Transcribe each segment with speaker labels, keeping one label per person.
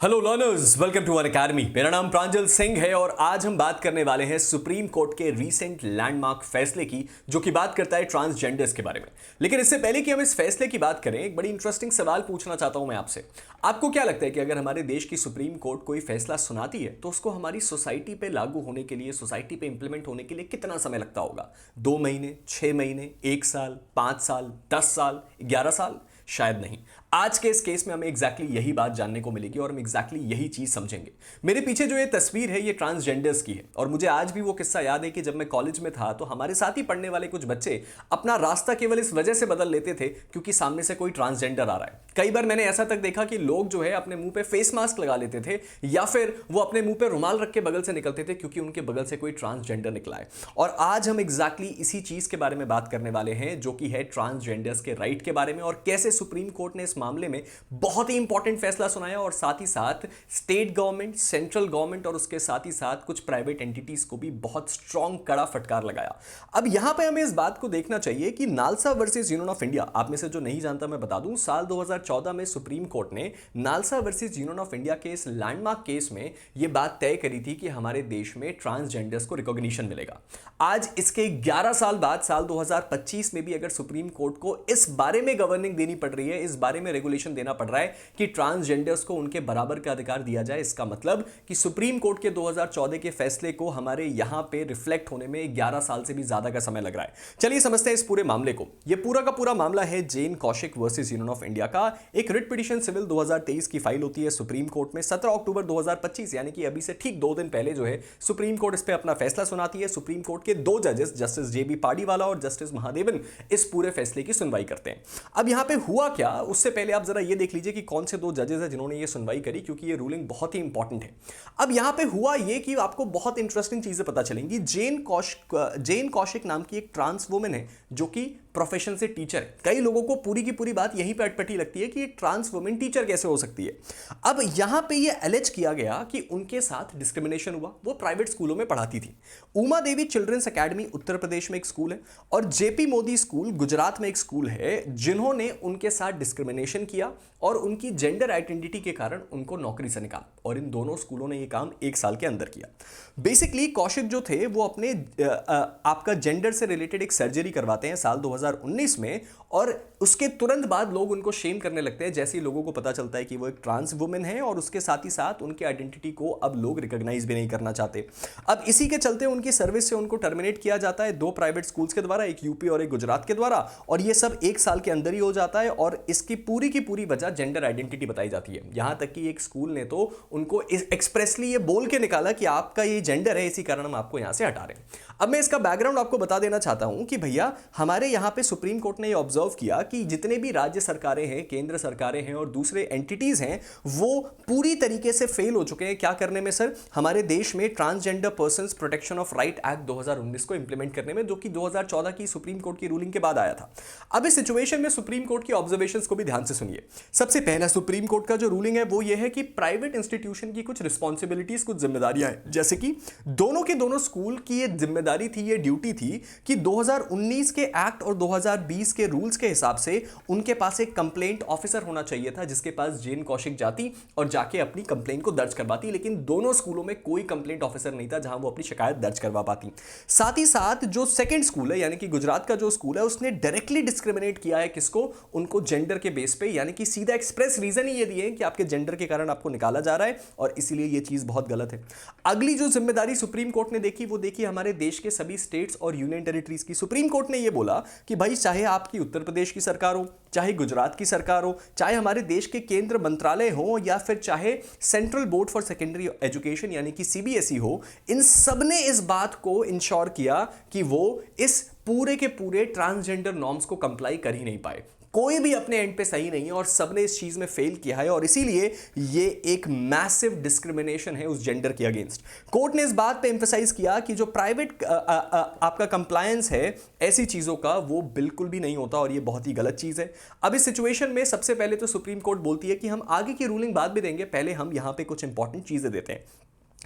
Speaker 1: Hello learners, welcome to our academy. मेरा नाम प्रांजल सिंह है और आज हम बात करने वाले हैं सुप्रीम कोर्ट के रीसेंट लैंडमार्क फैसले की, जो कि बात करता है ट्रांसजेंडर्स के बारे में। लेकिन इससे पहले कि हम इस फैसले की बात करें, एक बड़ी इंटरेस्टिंग सवाल पूछना चाहता हूं मैं आपसे। आपको क्या लगता है कि अगर हमारे देश की सुप्रीम कोर्ट कोई फैसला सुनाती है तो उसको हमारी सोसाइटी पे लागू होने के लिए, सोसाइटी पे इंप्लीमेंट होने के लिए कितना समय लगता होगा? 2 महीने, 6 महीने, 1 साल, 5 साल, 10 साल, 11 साल? शायद नहीं। आज के इस केस में हमें एग्जैक्टली यही बात जानने को मिलेगी और हम एग्जैक्टली यही चीज समझेंगे। मेरे पीछे जो ये तस्वीर है, ये ट्रांसजेंडर्स की है और मुझे आज भी वो किस्सा याद है कि जब मैं कॉलेज में था तो हमारे साथ ही पढ़ने वाले कुछ बच्चे अपना रास्ता केवल इस वजह से बदल लेते थे क्योंकि सामने से कोई ट्रांसजेंडर आ रहा है। कई बार मैंने ऐसा तक देखा कि लोग जो है अपने मुंह पे फेस मास्क लगा लेते थे या फिर वो अपने मुंह पे रुमाल रख के बगल से निकलते थे क्योंकि उनके बगल से कोई ट्रांसजेंडर निकला है। और आज हम एग्जैक्टली इसी चीज के बारे में बात करने वाले हैं, जो कि है ट्रांसजेंडर्स के राइट के बारे में और कैसे सुप्रीम कोर्ट ने इस मामले में बहुत ही इंपॉर्टेंट फैसला सुनाया और साथ ही साथ स्टेट गवर्नमेंट, सेंट्रल गवर्नमेंट और उसके साथ ही साथ कुछ प्राइवेट एंटिटीज को भी बहुत स्ट्रॉन्ग कड़ा फटकार लगाया। अब यहां पे हमें इस बात को देखना चाहिए कि NALSA versus union of India, आप में से जो नहीं जानता मैं बता दूं, साल 2014 में सुप्रीम कोर्ट ने NALSA versus union of India के इस लैंडमार्क केस में यह बात तय करी थी कि हमारे देश में ट्रांसजेंडर्स को रिकॉग्निशन मिलेगा। आज इसके 11 साल बाद, साल 2025 में भी अगर सुप्रीम कोर्ट को इस बारे में गवर्निंग देनी पड़ रही है, इस बारे में रेगुलेशन देना पड़ रहा है कि ट्रांसजेंडर्स को उनके बराबर का अधिकार दिया जाए, इसका मतलब कि सुप्रीम कोर्ट के 2014 के फैसले को हमारे यहां पे रिफ्लेक्ट होने में 11 साल से भी ज्यादा का समय लग रहा है। चलिए समझते हैं इस पूरे मामले को। यह पूरा का पूरा मामला है Jain Kaushik versus union of India का। एक रिट पिटीशन सिविल 2023 की फाइल होती है सुप्रीम कोर्ट में। 17 अक्टूबर 2025 यानी कि अभी से ठीक 2 दिन पहले जो है सुप्रीम कोर्ट इस पे अपना फैसला सुनाती है। सुप्रीम कोर्ट के 2 जजेस, जस्टिस जेबी पाडीवाला और जस्टिस महादेवन, इस पूरे फैसले की सुनवाई करते हैं। अब यहां पे हुआ क्या, उससे पहले आप जरा ये देख लीजिए कि कौन से 2 जजेस हैं जिन्होंने ये सुनवाई करी, क्योंकि ये रूलिंग बहुत ही इंपॉर्टेंट है। अब यहां पे हुआ ये कि आपको बहुत इंटरेस्टिंग चीजें पता चलेंगी। जेन कौशिक नाम की एक ट्रांस वुमेन है जो कि प्रोफेशन से टीचर है। कई लोगों को पूरी की पूरी बात यहीं पे अटपटी लगती है कि एक ट्रांस वुमेन टीचर कैसे हो सकती है। अब यहां पे ये एलिज किया गया कि उनके साथ डिस्क्रिमिनेशन हुआ। वो प्राइवेट स्कूलों में पढ़ाती थी। उमा देवी चिल्ड्रंस एकेडमी उत्तर प्रदेश में एक स्कूल है और जेपी मोदी स्कूल गुजरात में एक स्कूल है, जिन्होंने उनके साथ डिस्क्रिमिनेशन किया और उनकी जेंडर आइडेंटिटी के कारण उनको नौकरी से निकाला। और इन दोनों स्कूलों ने यह काम 1 साल के अंदर किया। बेसिकली कौशिक जो थे वो अपने आपका जेंडर से रिलेटेड एक सर्जरी करवाते हैं साल 2019 में, और उसके तुरंत बाद लोग उनको शेम करने लगते हैं जैसे ही लोगों को पता चलता है कि वो एक ट्रांस वुमेन है, और उसके साथ ही साथ उनके आइडेंटिटी को अब लोग रिकॉग्नाइज भी नहीं करना चाहते। अब इसी के चलते उनकी सर्विस से उनको टर्मिनेट किया जाता है 2 प्राइवेट स्कूल्स के द्वारा, एक यूपी और एक गुजरात के द्वारा, और ये सब 1 साल के अंदर ही हो जाता है। और इसकी पूरी वजह जेंडर आइडेंटिटी बताई जाती है। यहां तक कि एक स्कूल ने तो उनको एक्सप्रेसली ये बोल के निकाला कि आपका ये जेंडर है, इसी कारण हम आपको यहां से हटा रहे हैं। अब मैं इसका बैकग्राउंड आपको बता देना चाहता हूं कि भैया हमारे यहां पे सुप्रीम कोर्ट ने ये ऑब्जर्व किया कि जितने भी राज्य सरकारें हैं, केंद्र सरकारें हैं और दूसरे एंटिटीज हैं, वो पूरी तरीके से फेल हो चुके हैं क्या करने में सर, हमारे देश में transgender persons protection of right act 2019 को इंप्लीमेंट करने में, जो कि 2014 की सुप्रीम कोर्ट की रूलिंग के बाद आया था। अब इस सिचुएशन में सुप्रीम कोर्ट की ऑब्जर्वेशंस को भी ध्यान से सुनिए। सबसे पहला सुप्रीम कोर्ट का जो रूलिंग है वो ये है कि प्राइवेट इंस्टीट्यूशन की कुछ रिस्पॉन्सिबिलिटीज, कुछ जिम्मेदारियां हैं, जैसे कि दोनों के दोनों स्कूल की ये जिम्मेदारी थी, ये ड्यूटी थी कि 2019 के एक्ट और 2020 के रूल्स के हिसाब से उनके पास एक कंप्लेंट ऑफिसर होना चाहिए था, जिसके पास जेन कौशिक जाती और जाके अपनी कंप्लेंट को दर्ज करवाती। लेकिन दोनों स्कूलों में कोई कंप्लेंट ऑफिसर नहीं था जहां वो अपनी शिकायत दर्ज करवा पाती। साथ ही साथ जो सेकंड स्कूल है, यानी कि गुजरात का जो स्कूल है, उसने डायरेक्टली डिस्क्रिमिनेट किया है किसको, उनको जेंडर के बेस पे, यानी कि सीधा एक्सप्रेस रीजन ही ये दिए कि आपके जेंडर के कारण आपको निकाला जा रहा है और इसीलिए ये चीज बहुत गलत है। अगली जो जिम्मेदारी सुप्रीम कोर्ट ने देखी वो देखी हमारे देश के सभी स्टेट्स और यूनियन टेरिटरीज की। सुप्रीम कोर्ट ने ये बोला कि भाई चाहे आपकी उत्तर प्रदेश की सरकार हो, चाहे गुजरात की सरकार हो, चाहे हमारे देश के केंद्र मंत्रालय हो, या फिर चाहे central board for secondary education यानी कि सीबीएसई हो, इन सब ने इस बात को इंश्योर किया कि वो इस पूरे के पूरे ट्रांसजेंडर नॉर्म्स को कंप्लाई कर ही नहीं पाए। कोई भी अपने एंड पे सही नहीं है और सबने इस चीज में फेल किया है, और इसीलिए ये एक मैसिव डिस्क्रिमिनेशन है उस जेंडर के अगेंस्ट। कोर्ट ने इस बात पे एम्फसाइज किया कि जो प्राइवेट आपका कंप्लायंस है ऐसी चीजों का, वो बिल्कुल भी नहीं होता और ये बहुत ही गलत चीज है। अब इस सिचुएशन में सबसे पहले तो सुप्रीम कोर्ट बोलती है कि हम आगे की रूलिंग बाद में देंगे, पहले हम यहां पे कुछ इंपॉर्टेंट चीजें देते हैं।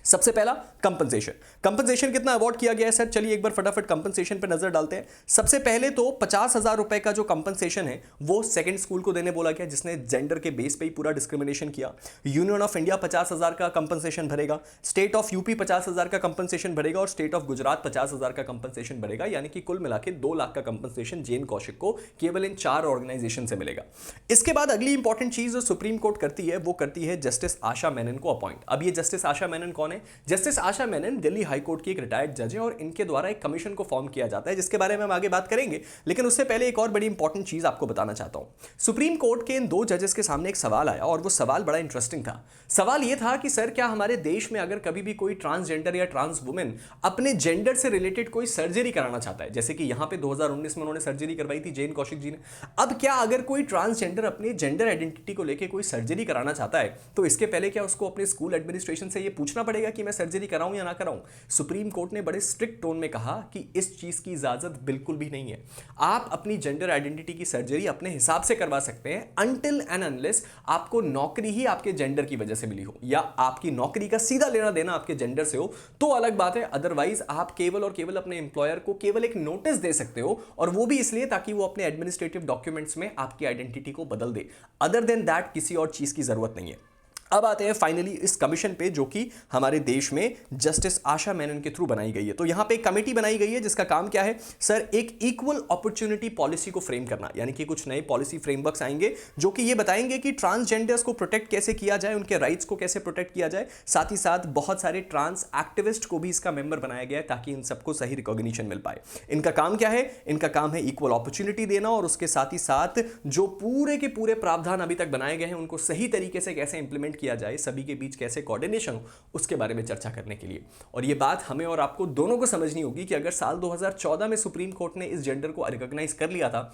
Speaker 1: सबसे पहला कंपनसेशन। कंपनसेशन कितना अवार्ड किया गया है सर? चलिए एक बार फटाफट कंपनसेशन पे नजर डालते हैं। सबसे पहले तो 50,000 रुपए का जो कंपनसेशन है वो सेकंड स्कूल को देने बोला गया जिसने जेंडर के बेस पे ही पूरा डिस्क्रिमिनेशन किया। यूनियन ऑफ इंडिया 50,000 का कंपनसेशन भरेगा, स्टेट ऑफ यूपी 50,000 का कंपनसेशन भरेगा और स्टेट ऑफ गुजरात 50,000 का कंपनसेशन भरेगा, यानी कि कुल मिला के 2 लाख का कंपनसेशन जैन कौशिक को केवल इन 4 ऑर्गेनाइजेशन से मिलेगा। इसके बाद अगली इंपॉर्टेंट चीज जो सुप्रीम कोर्ट करती है वो करती है जस्टिस आशा मेनन को अपॉइंट। अब ये जस्टिस आशा मेनन कौन है? जस्टिस आशा मेनन दिल्ली हाई कोर्ट की एक रिटायर्ड जज है और इनके द्वारा एक कमीशन को फॉर्म किया जाता है जिसके बारे में हम आगे बात करेंगे। लेकिन उससे पहले एक और बड़ी इंपॉर्टेंट चीज आपको बताना चाहता हूं। सुप्रीम कोर्ट के इन 2 जजेस के सामने एक सवाल आया और वो सवाल बड़ा इंटरेस्टिंग था। सवाल यह था कि सर क्या हमारे देश में अगर कभी भी कोई ट्रांसजेंडर या ट्रांस वुमेन अपने जेंडर से रिलेटेड कोई सर्जरी कराना चाहता है, जैसे कि यहां पे 2019 में उन्होंने सर्जरी करवाई थी जैन कौशिक जी ने, अब क्या अगर कोई ट्रांसजेंडर अपने जेंडर आइडेंटिटी को लेकर कोई सर्जरी कराना चाहता है तो इसके पहले क्या उसको अपने स्कूल एडमिनिस्ट्रेशन से यह पूछना पड़ेगा कि मैं सर्जरी कराऊं या ना कराऊं? सुप्रीम कोर्ट ने बड़े स्ट्रिक्ट टोन में कहा कि इस चीज की इजाजत बिल्कुल भी नहीं है। आप अपनी जेंडर आइडेंटिटी की सर्जरी अपने हिसाब से करवा सकते हैं अनटिल एंड अनलेस आपको नौकरी ही आपके जेंडर की वजह से मिली हो या आपकी नौकरी का सीधा लेना देना आपके जेंडर से हो तो अलग बात है। अदरवाइज आप केवल और केवल अपने एम्प्लॉयर को केवल एक नोटिस दे सकते हो और वो भी इसलिए ताकि वो अपने एडमिनिस्ट्रेटिव डॉक्यूमेंट्स में आपकी आइडेंटिटी को बदल दे। अदर देन दैट किसी और चीज की जरूरत नहीं है। अब आते हैं फाइनली इस कमीशन पे जो कि हमारे देश में जस्टिस आशा मेनन के थ्रू बनाई गई है। तो यहां पे एक कमेटी बनाई गई है जिसका काम क्या है सर? एक इक्वल अपॉर्चुनिटी पॉलिसी को फ्रेम करना, यानी कि कुछ नए पॉलिसी फ्रेमवर्क्स आएंगे जो कि ये बताएंगे कि ट्रांसजेंडर्स को प्रोटेक्ट कैसे किया जाए, उनके राइट्स को कैसे प्रोटेक्ट किया जाए। साथ ही साथ बहुत सारे ट्रांस एक्टिविस्ट को भी इसका मेंबर बनाया गया है ताकि इन सबको सही रिकॉग्निशन मिल पाए। इनका काम क्या है? इनका काम है इक्वल अपॉर्चुनिटी देना और उसके साथ ही साथ जो पूरे के पूरे प्रावधान अभी तक बनाए गए हैं उनको सही तरीके से कैसे इंप्लीमेंट किया जाए, सभी के बीच कैसे कोऑर्डिनेशन हो, उसके बारे में चर्चा करने के लिए। और यह बात हमें और आपको दोनों को समझनी होगी कि अगर साल 2014 में सुप्रीम कोर्ट ने इस जेंडर को रिकॉग्नाइज कर लिया था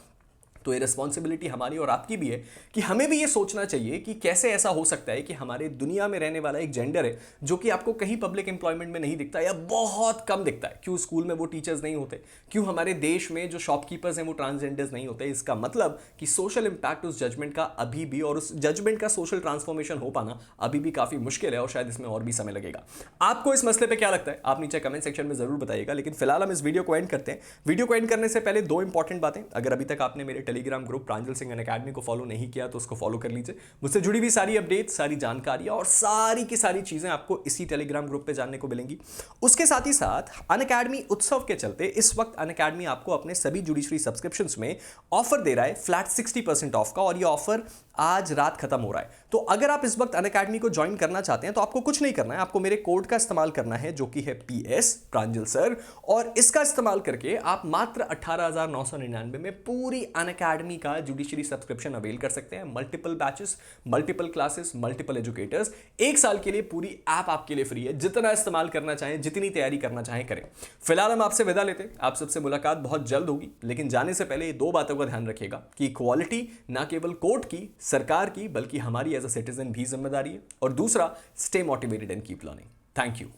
Speaker 1: तो ये रिस्पॉन्सिबिलिटी हमारी और आपकी भी है कि हमें भी ये सोचना चाहिए कि कैसे ऐसा हो सकता है कि हमारे दुनिया में रहने वाला एक जेंडर है जो कि आपको कहीं पब्लिक एम्प्लॉयमेंट में नहीं दिखता या बहुत कम दिखता है। क्यों स्कूल में वो टीचर्स नहीं होते? क्यों हमारे देश में जो शॉपकीपर्स हैं वो ट्रांसजेंडर्स नहीं होते? इसका मतलब कि सोशल इंपैक्ट उस जजमेंट का अभी भी और उस जजमेंट का सोशल ट्रांसफॉर्मेशन हो पाना अभी भी काफी मुश्किल है और शायद इसमें और भी समय लगेगा। आपको इस मसले पर क्या लगता है आप नीचे कमेंट सेक्शन में जरूर बताइएगा। लेकिन फिलहाल हम इस वीडियो को एंड करते हैं। वीडियो को एंड करने से पहले 2 इंपॉर्टेंट बातें। अगर अभी तक आपने मेरे टेलीग्राम ग्रुप प्रांजल सिंह अनअकैडमी को फॉलो नहीं किया तो उसको फॉलो कर लीजिए। मुझसे जुड़ी हुई सारी अपडेट, सारी जानकारियां और सारी की सारी चीजें आपको इसी टेलीग्राम ग्रुप पे जानने को मिलेंगी। उसके साथ ही साथ अनअकैडमी उत्सव के चलते इस वक्त अनअकैडमी आपको अपने सभी जुडिशरी सब्सक्रिप्शंस में ऑफर दे रहा है फ्लैट 60% ऑफ का और ये ऑफर आज रात खत्म हो रहा है। तो अगर आप इस वक्त अनअकैडमी को ज्वाइन करना चाहते हैं तो आपको कुछ नहीं करना है, आपको मेरे कोड का इस्तेमाल करना है जो कि है PS प्रांजल सर, और इसका इस्तेमाल करके आप मात्र 18,999 में पूरी अनअकैडमी का जुडिशरी सब्सक्रिप्शन अवेल कर सकते हैं। Multiple batches, multiple classes, multiple educators, 1 साल के लिए पूरी ऐप आपके लिए फ्री है। जितना इस्तेमाल करना चाहें, जितनी तैयारी करना चाहें करें। फिलहाल हम आपसे विदा लेते हैं। आप सबसे मुलाकात बहुत जल्द होगी, लेकिन जाने से पहले 2 बातों का ध्यान रखिएगा कि इक्वालिटी ना केवल कोर्ट की, सरकार की, बल्कि हमारी एज अ सिटीजन भी जिम्मेदारी है। और दूसरा, stay motivated and keep learning. Thank you.